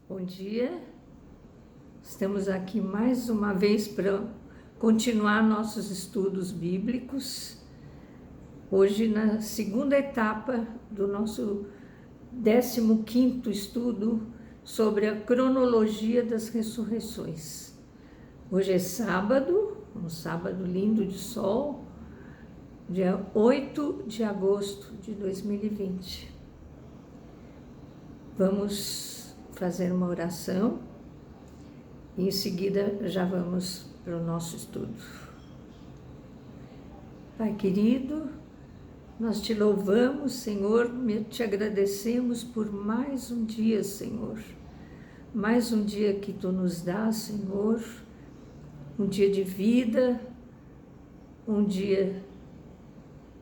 Bom dia, estamos aqui mais uma vez para continuar nossos estudos bíblicos. Hoje, na segunda etapa do nosso 15º estudo sobre a cronologia das ressurreições. Hoje é sábado, um sábado lindo de sol, dia 8 de agosto de 2020. Vamos fazer uma oração e em seguida já vamos para o nosso estudo. Pai querido, nós te louvamos, Senhor, te agradecemos por mais um dia, Senhor. Mais um dia que Tu nos dás, Senhor, um dia de vida, um dia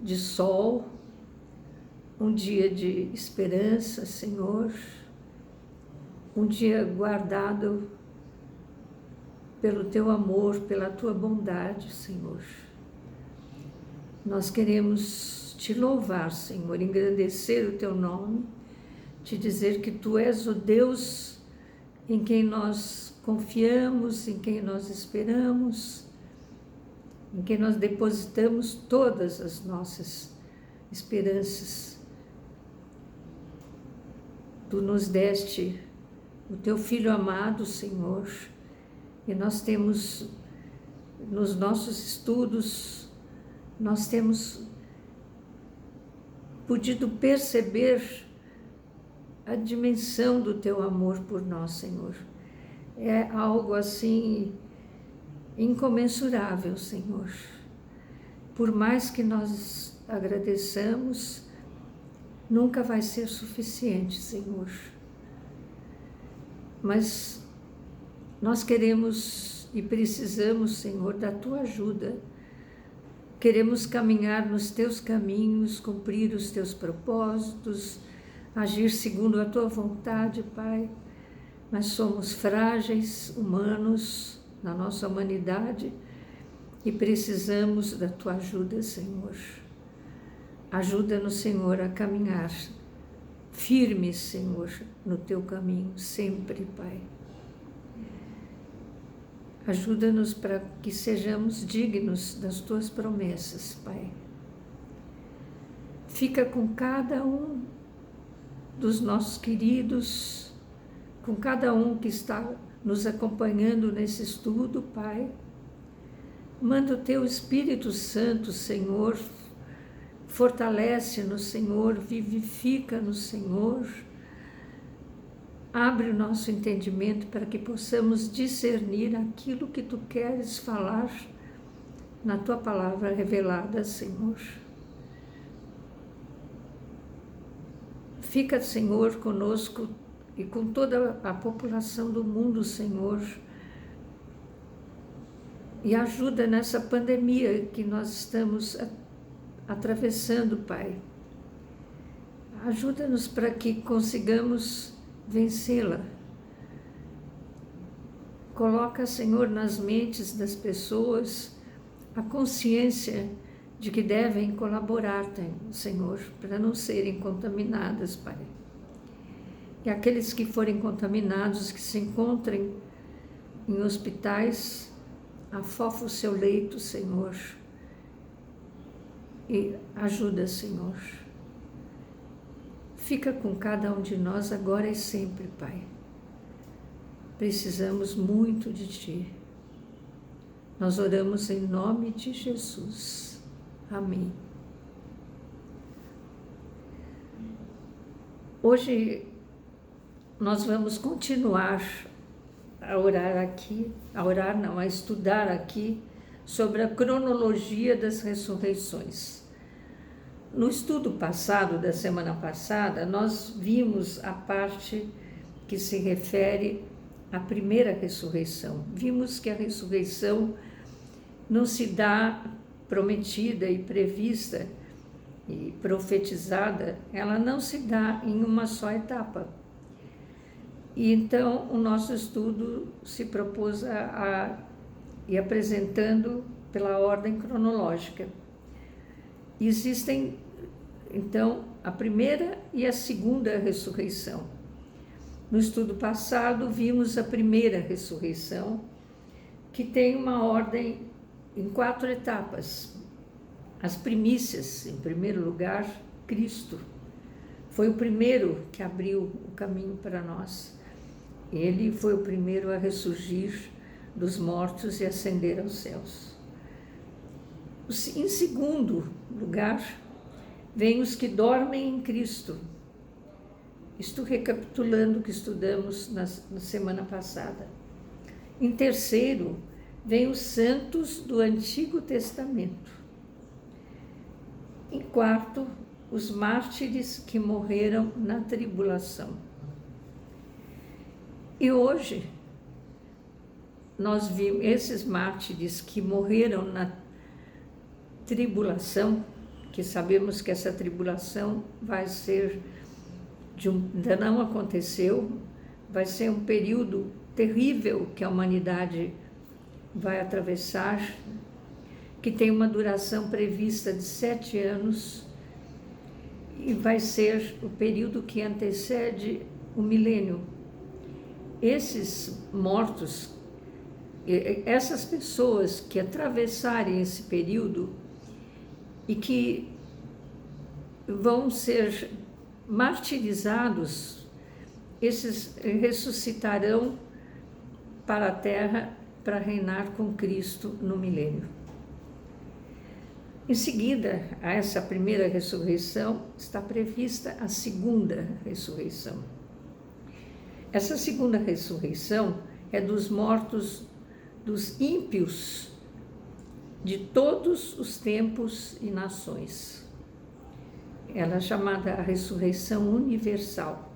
de sol, um dia de esperança, Senhor, um dia guardado pelo Teu amor, pela Tua bondade, Senhor. Nós queremos Te louvar, Senhor, engrandecer o Teu nome, Te dizer que Tu és o Deus em quem nós confiamos, em quem nós esperamos, em quem nós depositamos todas as nossas esperanças. Tu nos deste o Teu Filho amado, Senhor, e nós temos, nos nossos estudos, nós temos podido perceber a dimensão do Teu amor por nós, Senhor. É algo assim incomensurável, Senhor. Por mais que nós agradeçamos, nunca vai ser suficiente, Senhor. Mas nós queremos e precisamos, Senhor, da Tua ajuda. Queremos caminhar nos Teus caminhos, cumprir os Teus propósitos, agir segundo a Tua vontade, Pai. Mas somos frágeis, humanos, na nossa humanidade, e precisamos da Tua ajuda, Senhor. Ajuda-nos, Senhor, a caminhar firmes, Senhor, no Teu caminho, sempre, Pai. Ajuda-nos para que sejamos dignos das Tuas promessas, Pai. Fica com cada um dos nossos queridos, com cada um que está nos acompanhando nesse estudo, Pai. Manda o Teu Espírito Santo, Senhor, fortalece-nos, Senhor, vivifica-nos, Senhor. Abre o nosso entendimento para que possamos discernir aquilo que Tu queres falar na Tua palavra revelada, Senhor. Fica, Senhor, conosco e com toda a população do mundo, Senhor, e ajuda nessa pandemia que nós estamos atravessando, Pai. Ajuda-nos para que consigamos vencê-la. Coloca, Senhor, nas mentes das pessoas a consciência de que devem colaborar, Senhor, para não serem contaminadas, Pai. E aqueles que forem contaminados, que se encontrem em hospitais, afofa o seu leito, Senhor, e ajuda, Senhor. Fica com cada um de nós agora e sempre, Pai. Precisamos muito de Ti. Nós oramos em nome de Jesus. Amém. Hoje nós vamos continuar a estudar aqui sobre a cronologia das ressurreições. No estudo passado, da semana passada, nós vimos a parte que se refere à primeira ressurreição. Vimos que a ressurreição não se dá prometida e prevista e profetizada, ela não se dá em uma só etapa. E então o nosso estudo se propôs a ir apresentando pela ordem cronológica. Existem, então, a primeira e a segunda ressurreição. No estudo passado, vimos a primeira ressurreição, que tem uma ordem em 4 etapas. As primícias, em primeiro lugar, Cristo. Foi o primeiro que abriu o caminho para nós. Ele foi o primeiro a ressurgir dos mortos e ascender aos céus. Em segundo lugar, vêm os que dormem em Cristo. Estou recapitulando o que estudamos na semana passada. Em terceiro, vêm os santos do Antigo Testamento. Em quarto, os mártires que morreram na tribulação. E hoje, nós vimos esses mártires que morreram na tribulação, que sabemos que essa tribulação vai ser, ainda não aconteceu, vai ser um período terrível que a humanidade vai atravessar, que tem uma duração prevista de 7 anos, e vai ser o período que antecede o milênio. Esses mortos, essas pessoas que atravessarem esse período e que vão ser martirizados, esses ressuscitarão para a terra para reinar com Cristo no milênio. Em seguida a essa primeira ressurreição, está prevista a segunda ressurreição. Essa segunda ressurreição é dos mortos, dos ímpios de todos os tempos e nações. Ela é chamada a ressurreição universal.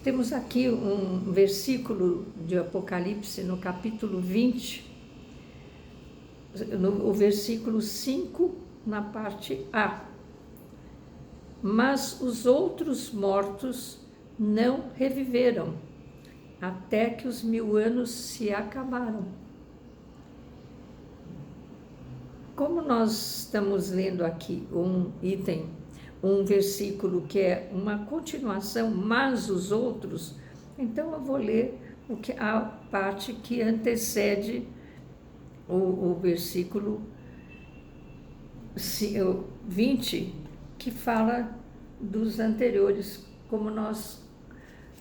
Temos aqui um versículo de Apocalipse, no capítulo 20, o versículo 5, na parte A. Mas os outros mortos não reviveram, até que os 1000 anos se acabaram. Como nós estamos lendo aqui um versículo que é uma continuação, mas os outros, então eu vou ler a parte que antecede o versículo 20, que fala dos anteriores, como nós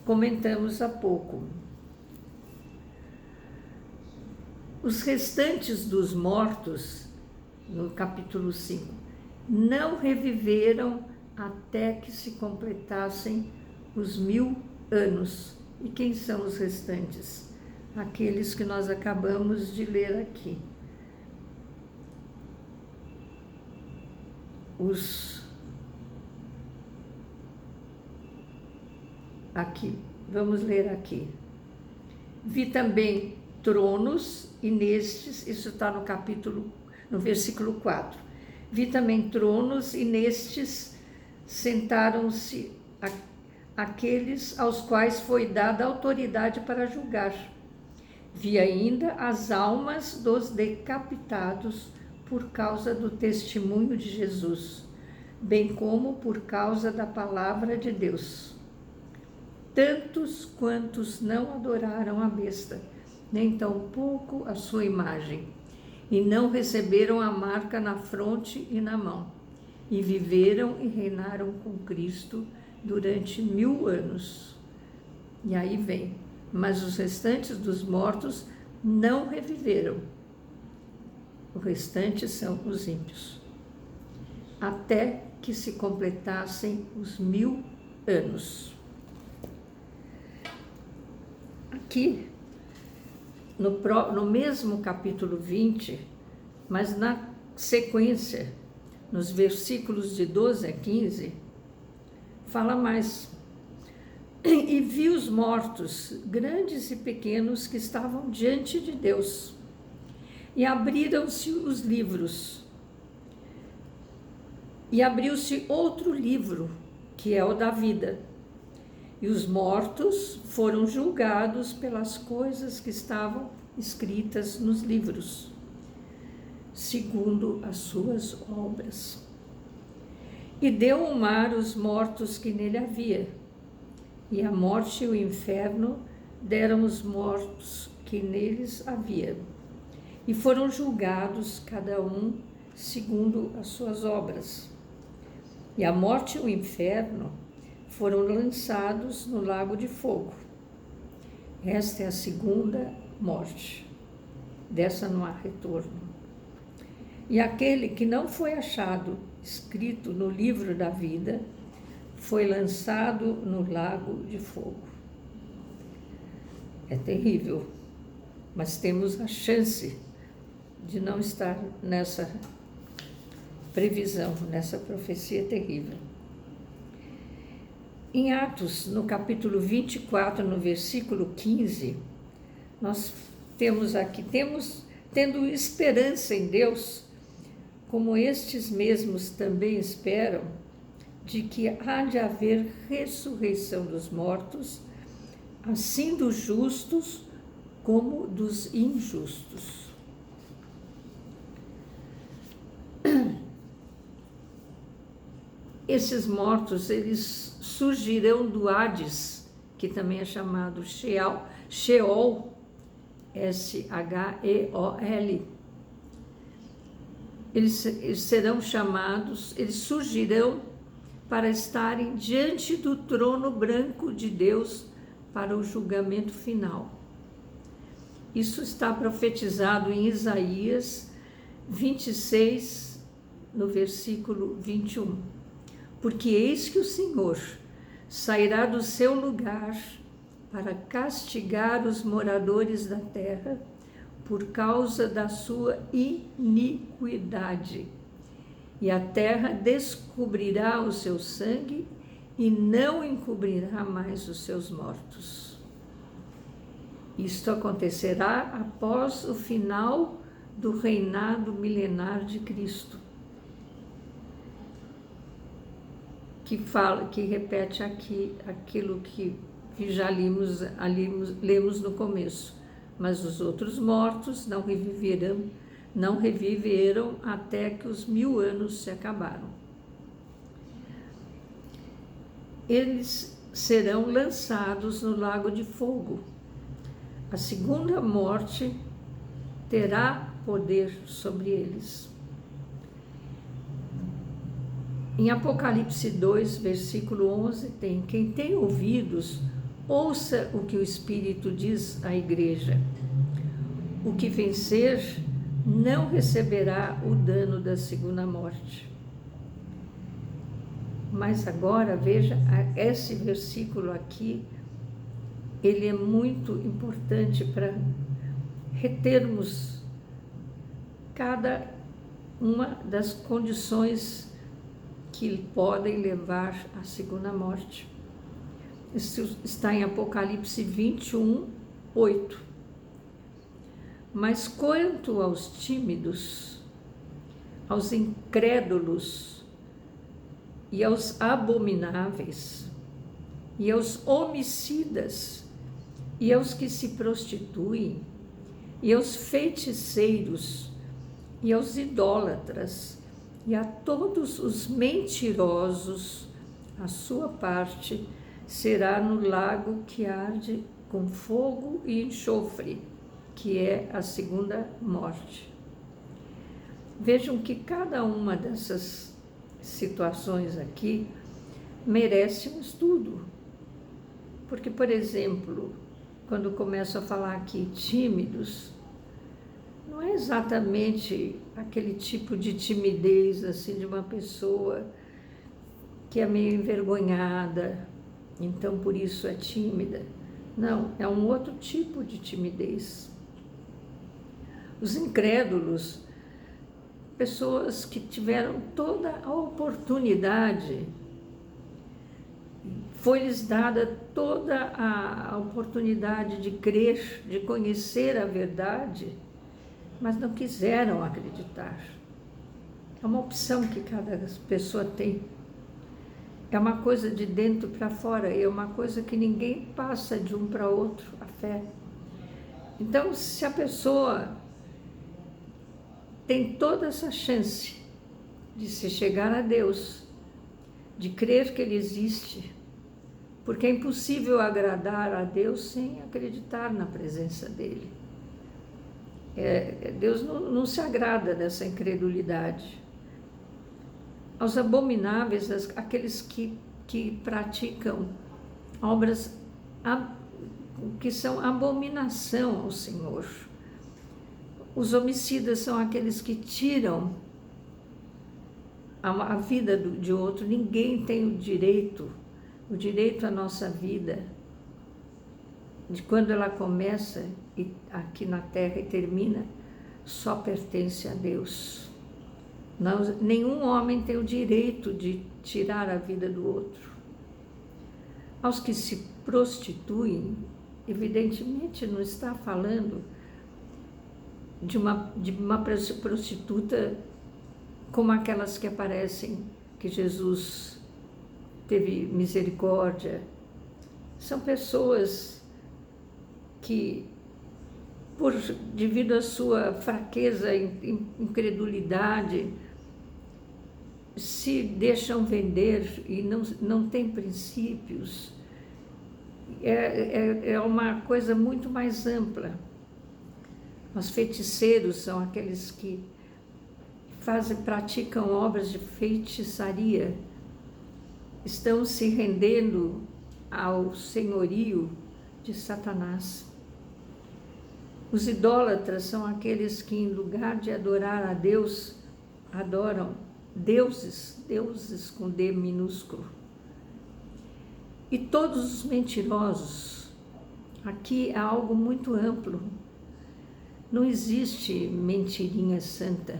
comentamos há pouco. Os restantes dos mortos, no capítulo 5, não reviveram até que se completassem os 1000 anos. E quem são os restantes? Aqueles que nós acabamos de ler aqui. Aqui, vamos ler aqui. Vi também tronos, e nestes, isso está no versículo 4. Vi também tronos, e nestes sentaram-se aqueles aos quais foi dada autoridade para julgar. Vi ainda as almas dos decapitados por causa do testemunho de Jesus, bem como por causa da palavra de Deus. Tantos quantos não adoraram a besta, nem tampouco a sua imagem, e não receberam a marca na fronte e na mão, e viveram e reinaram com Cristo durante 1000 anos. E aí vem, mas os restantes dos mortos não reviveram. O restante são os ímpios, até que se completassem os 1000 anos. Aqui, no mesmo capítulo 20, mas na sequência, nos versículos de 12 a 15, fala mais. E vi os mortos, grandes e pequenos, que estavam diante de Deus, e abriram-se os livros, e abriu-se outro livro, que é o da vida, e os mortos foram julgados pelas coisas que estavam escritas nos livros, segundo as suas obras. E deu o mar os mortos que nele havia, e a morte e o inferno deram os mortos que neles havia, e foram julgados cada um segundo as suas obras. E a morte e o inferno foram lançados no lago de fogo. Esta é a segunda morte. Dessa não há retorno. E aquele que não foi achado escrito no livro da vida foi lançado no lago de fogo. É terrível, mas temos a chance de não estar nessa previsão, nessa profecia terrível. Em Atos, no capítulo 24, no versículo 15, nós tendo esperança em Deus, como estes mesmos também esperam, de que há de haver ressurreição dos mortos, assim dos justos como dos injustos. Esses mortos, eles surgirão do Hades, que também é chamado Sheol, S-H-E-O-L. Eles serão chamados, eles surgirão para estarem diante do trono branco de Deus para o julgamento final. Isso está profetizado em Isaías 26, no versículo 21. Porque eis que o Senhor sairá do seu lugar para castigar os moradores da terra por causa da sua iniquidade. E a terra descobrirá o seu sangue e não encobrirá mais os seus mortos. Isto acontecerá após o final do reinado milenar de Cristo, que repete aqui aquilo que já lemos no começo. Mas os outros mortos não reviveram até que os 1000 anos se acabaram. Eles serão lançados no lago de fogo. A segunda morte terá poder sobre eles. Em Apocalipse 2, versículo 11, tem: quem tem ouvidos, ouça o que o Espírito diz à igreja. O que vencer não receberá o dano da segunda morte. Mas agora, veja, esse versículo aqui, ele é muito importante para retermos cada uma das condições que podem levar à segunda morte. Isso está em Apocalipse 21, 8. Mas quanto aos tímidos, aos incrédulos e aos abomináveis, e aos homicidas, e aos que se prostituem, e aos feiticeiros, e aos idólatras, e a todos os mentirosos, a sua parte será no lago que arde com fogo e enxofre, que é a segunda morte. Vejam que cada uma dessas situações aqui merece um estudo. Porque, por exemplo, quando começo a falar aqui tímidos, não é exatamente aquele tipo de timidez assim de uma pessoa que é meio envergonhada, então por isso é tímida. Não, é um outro tipo de timidez. Os incrédulos, pessoas que tiveram toda a oportunidade, foi-lhes dada toda a oportunidade de crer, de conhecer a verdade, mas não quiseram acreditar. É uma opção que cada pessoa tem. É uma coisa de dentro para fora, é uma coisa que ninguém passa de um para outro, a fé. Então, se a pessoa tem toda essa chance de se chegar a Deus, de crer que Ele existe, porque é impossível agradar a Deus sem acreditar na presença dele. Deus não se agrada dessa incredulidade. Aos abomináveis, aqueles que praticam obras que são abominação ao Senhor. Os homicidas são aqueles que tiram a vida de outro. Ninguém tem o direito à nossa vida, de quando ela começa aqui na terra e termina, só pertence a Deus. Nenhum homem tem o direito de tirar a vida do outro. Aos que se prostituem, evidentemente não está falando de uma prostituta como aquelas que aparecem, que Jesus teve misericórdia. São pessoas que, devido à sua fraqueza e incredulidade, se deixam vender e não têm princípios. É uma coisa muito mais ampla. Os feiticeiros são aqueles que praticam obras de feitiçaria, estão se rendendo ao senhorio de Satanás. Os idólatras são aqueles que, em lugar de adorar a Deus, adoram deuses com D minúsculo. E todos os mentirosos, aqui é algo muito amplo. Não existe mentirinha santa.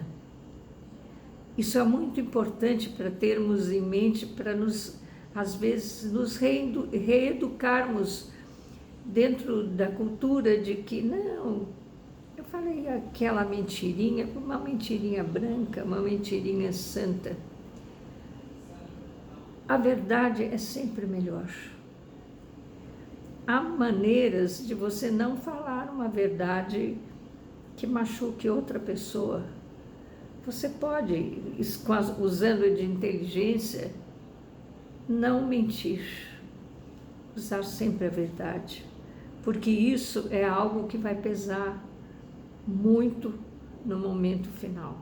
Isso é muito importante para termos em mente, para às vezes, nos reeducarmos dentro da cultura de que, não, eu falei aquela mentirinha, uma mentirinha branca, uma mentirinha santa. A verdade é sempre melhor. Há maneiras de você não falar uma verdade que machuque outra pessoa. Você pode, usando de inteligência, não mentir, usar sempre a verdade, porque isso é algo que vai pesar muito no momento final,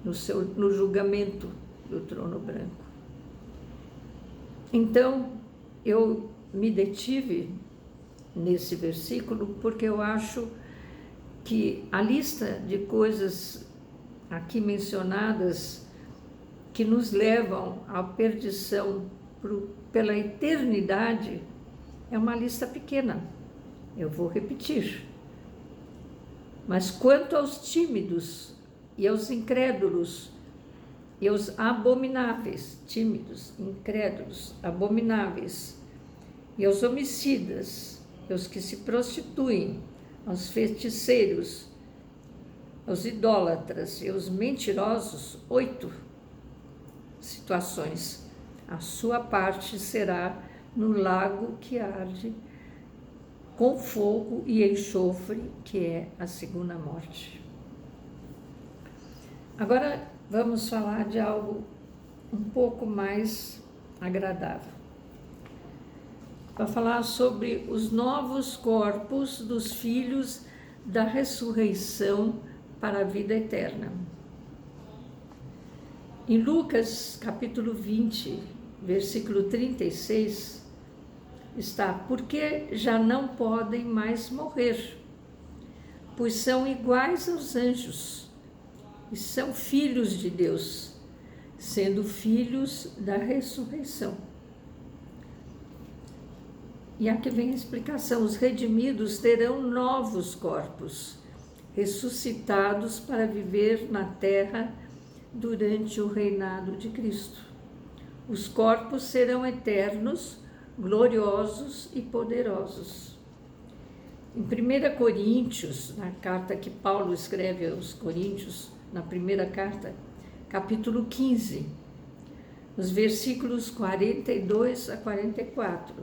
no julgamento do trono branco. Então, eu me detive nesse versículo porque eu acho que a lista de coisas aqui mencionadas que nos levam à perdição pela eternidade é uma lista pequena. Eu vou repetir. Mas quanto aos tímidos e aos incrédulos e aos abomináveis, tímidos, incrédulos, abomináveis, e aos homicidas, e aos que se prostituem, aos feiticeiros, aos idólatras e aos mentirosos, 8 situações. A sua parte será no lago que arde com fogo e enxofre, que é a segunda morte. Agora vamos falar de algo um pouco mais agradável. Para falar sobre os novos corpos dos filhos da ressurreição para a vida eterna. Em Lucas, capítulo 20, versículo 36, está: porque já não podem mais morrer, pois são iguais aos anjos, e são filhos de Deus, sendo filhos da ressurreição. E aqui vem a explicação: os redimidos terão novos corpos, ressuscitados para viver na terra durante o reinado de Cristo. Os corpos serão eternos, gloriosos e poderosos. Em 1 Coríntios, na carta que Paulo escreve aos Coríntios, na primeira carta, capítulo 15, os versículos 42 a 44,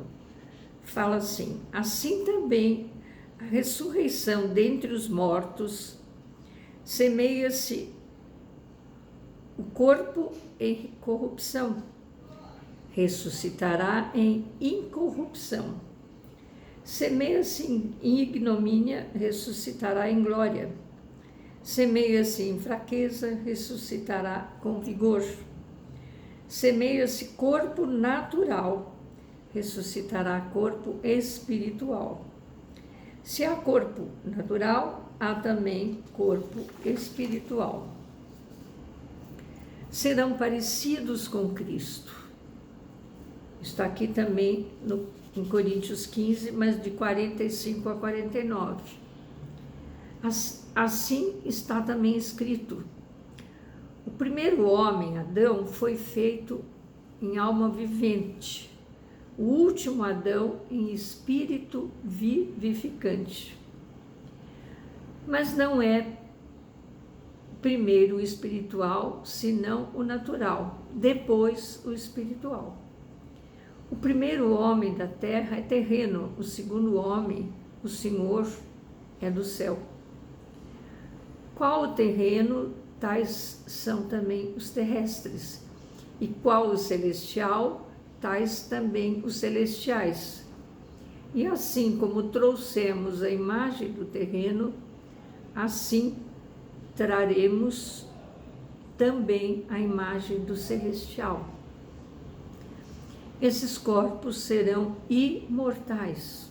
fala assim: assim também a ressurreição dentre os mortos semeia-se o corpo em corrupção, ressuscitará em incorrupção. Semeia-se em ignomínia, ressuscitará em glória. Semeia-se em fraqueza, ressuscitará com vigor. Semeia-se corpo natural, ressuscitará corpo espiritual. Se há corpo natural, há também corpo espiritual. Serão parecidos com Cristo. Está aqui também em Coríntios 15, mas de 45 a 49. Assim está também escrito: o primeiro homem, Adão, foi feito em alma vivente, o último Adão em espírito vivificante. Mas não é primeiro o espiritual, senão o natural, depois o espiritual. O primeiro homem da terra é terreno, o segundo homem, o Senhor, é do céu. Qual o terreno, tais são também os terrestres, e qual o celestial, tais também os celestiais. E assim como trouxemos a imagem do terreno, assim traremos também a imagem do celestial. Esses corpos serão imortais.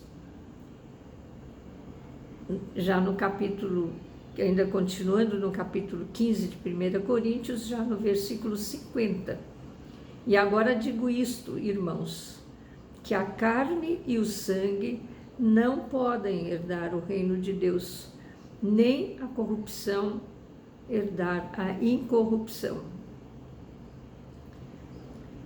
Já no capítulo, ainda continuando no capítulo 15 de 1 Coríntios, já no versículo 50. E agora digo isto, irmãos, que a carne e o sangue não podem herdar o reino de Deus, nem a corrupção herdar a incorrupção.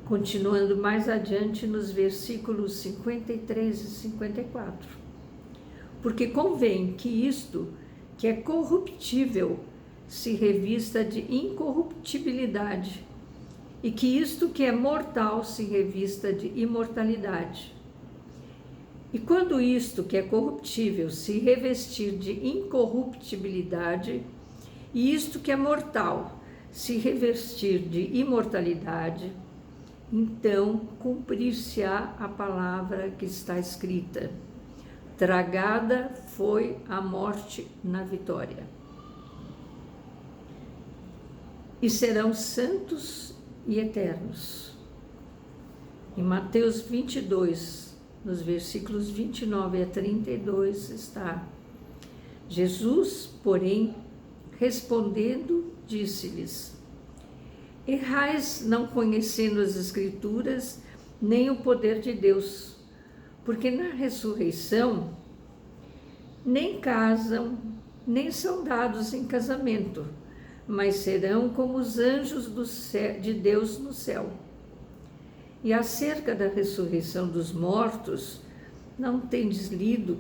Continuando mais adiante nos versículos 53 e 54. Porque convém que isto, que é corruptível, se revista de incorruptibilidade, e que isto que é mortal se revista de imortalidade. E quando isto que é corruptível se revestir de incorruptibilidade, e isto que é mortal se revestir de imortalidade, então cumprir-se-á a palavra que está escrita: tragada foi a morte na vitória. E serão santos e eternos. Em Mateus 22, nos versículos 29 a 32 está: Jesus, porém, respondendo, disse-lhes: errais não conhecendo as Escrituras, nem o poder de Deus, porque na ressurreição nem casam, nem são dados em casamento, mas serão como os anjos de Deus no céu. E acerca da ressurreição dos mortos, não tendes lido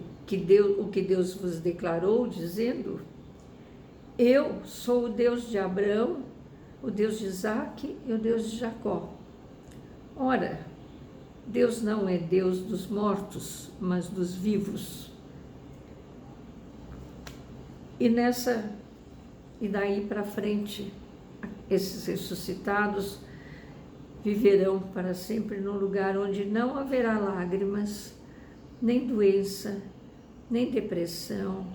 o que Deus vos declarou, dizendo: eu sou o Deus de Abraão, o Deus de Isaque e o Deus de Jacó. Ora, Deus não é Deus dos mortos, mas dos vivos. E daí para frente, esses ressuscitados viverão para sempre num lugar onde não haverá lágrimas, nem doença, nem depressão,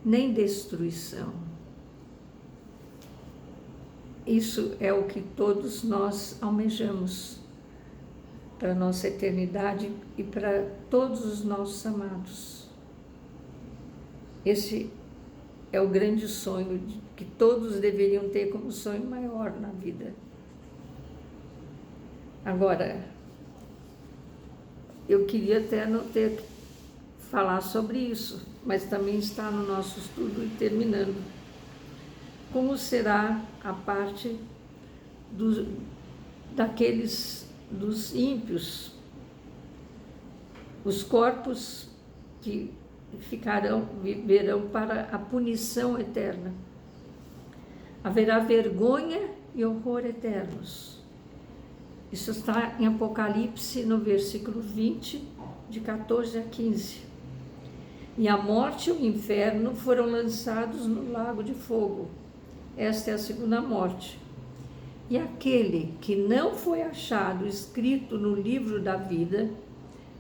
nem destruição. Isso é o que todos nós almejamos para a nossa eternidade e para todos os nossos amados. Esse é o grande sonho que todos deveriam ter como sonho maior na vida. Agora, eu queria até não ter que falar sobre isso, mas também está no nosso estudo e terminando. Como será a parte dos ímpios, os corpos que viverão para a punição eterna. Haverá vergonha e horror eternos. Isso está em Apocalipse, no versículo 20, de 14 a 15. E a morte e o inferno foram lançados no lago de fogo. Esta é a segunda morte. E aquele que não foi achado escrito no livro da vida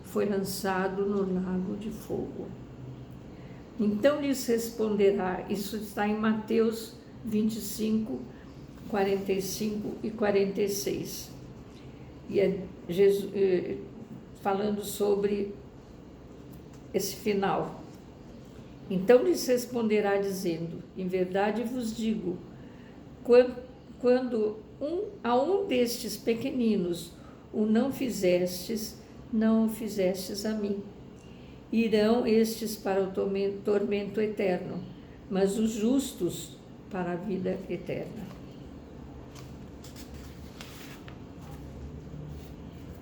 foi lançado no lago de fogo. Então lhes responderá, isso está em Mateus 25, 45 e 46. E é Jesus falando sobre esse final. Então lhes responderá dizendo, em verdade vos digo, quando a um destes pequeninos o não fizestes, não o fizestes a mim. Irão estes para o tormento eterno, mas os justos para a vida eterna.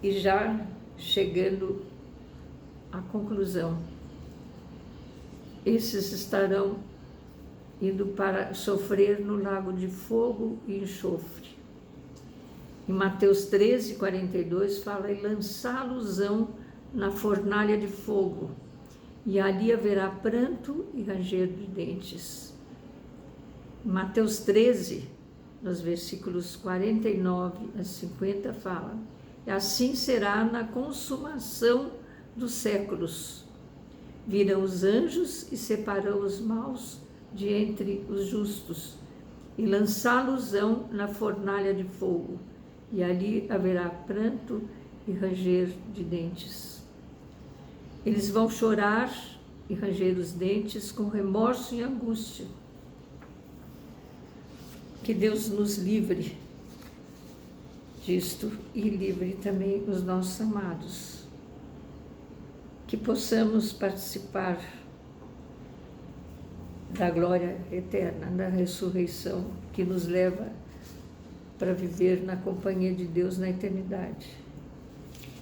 E já chegando à conclusão, esses estarão indo para sofrer no lago de fogo e enxofre. Em Mateus 13, 42, fala, e lançá-los-ão na fornalha de fogo, e ali haverá pranto e ranger de dentes. Em Mateus 13, nos versículos 49 a 50, fala, e assim será na consumação dos séculos. Virão os anjos e separarão os maus de entre os justos, e lançá-los-ão na fornalha de fogo, e ali haverá pranto e ranger de dentes. Eles vão chorar e ranger os dentes com remorso e angústia. Que Deus nos livre disto e livre também os nossos amados. Que possamos participar da glória eterna, da ressurreição que nos leva para viver na companhia de Deus na eternidade.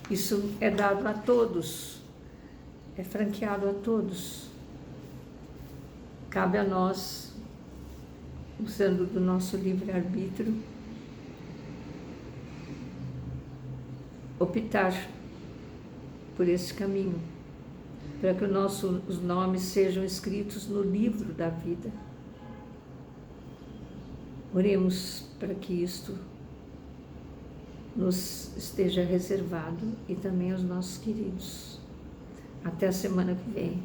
Isso é dado a todos, é franqueado a todos. Cabe a nós, usando do nosso livre-arbítrio, optar por esse caminho, para que os nomes sejam escritos no livro da vida. Oremos para que isto nos esteja reservado e também aos nossos queridos. Até a semana que vem.